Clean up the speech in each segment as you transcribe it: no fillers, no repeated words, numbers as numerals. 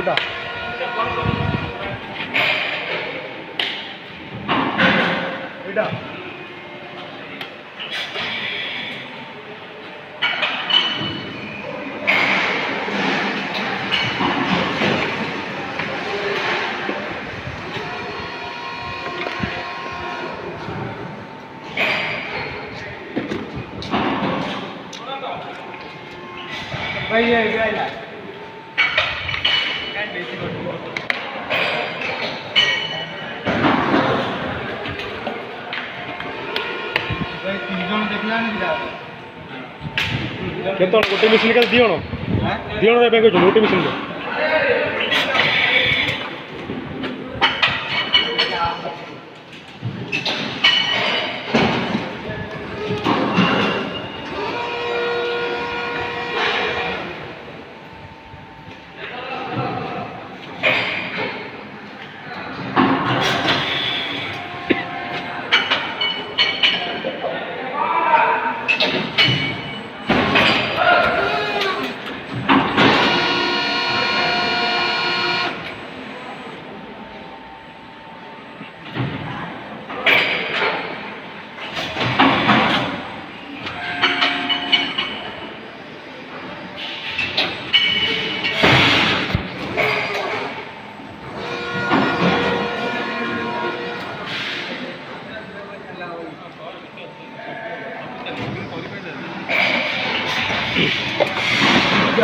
କୋଉଟା ଏଇଟା भाई ये आइला काय बेसी करतो भाई 3 जण देखला नि जा केतो गोटे मशीन के दियोनो हां दियोनो रे बेको गोटे मशीन के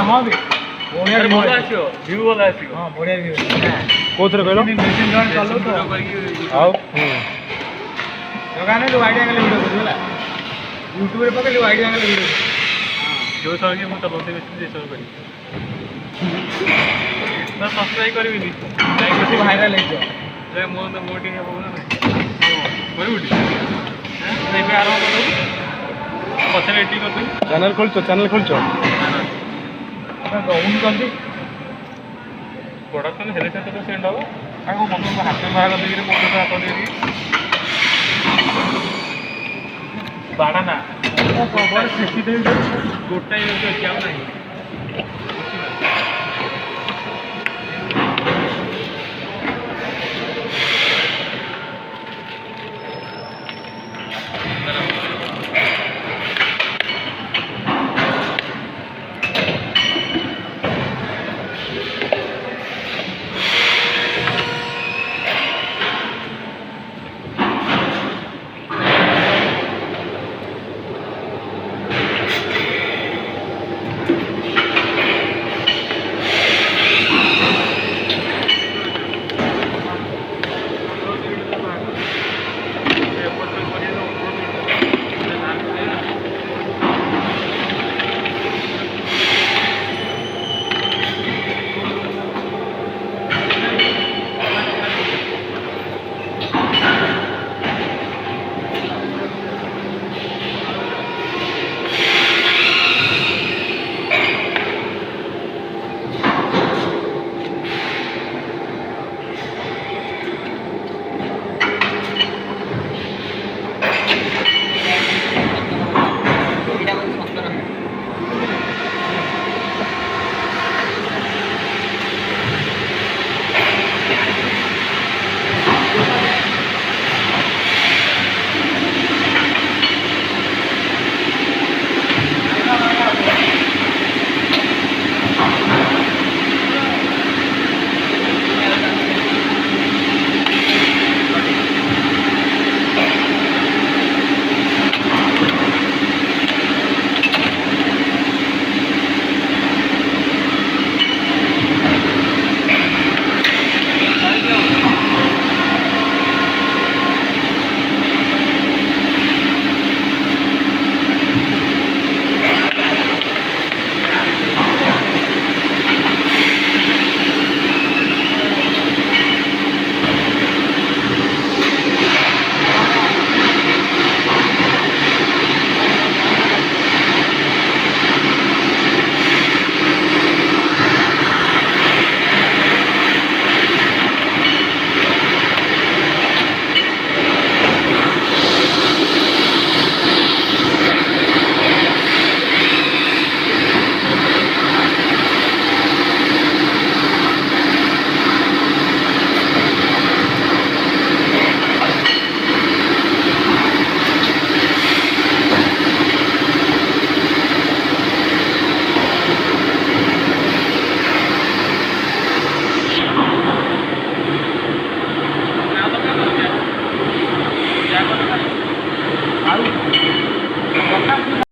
हाँ भी बढ़िया भल आछो व्यू भल आछो हां बढ़िया व्यू कोथरे कहलो मशीन जॉइन चलो तो आओ जगह ने जो आईडिया के वीडियो करला YouTube रे पकड़ लो आईडिया के वीडियो जो सब के मत बोलते मशीन जे सब करी ना सब्सक्राइब करबी नी लाइक बेसी वायरल हे जो जे मोटी हे बोल ना कोई उठी नहीं पे आराम कर पछले एटी कर चैनल खोलचो डाउन कर दी प्रोडक्शन हेले से तो सेंड हो आको मन को हाथ में बाहर कर देगी मोटर से हाथ देगी बाड़ा ना ओ प्रॉपर 60 दे गोटा ही क्या नहीं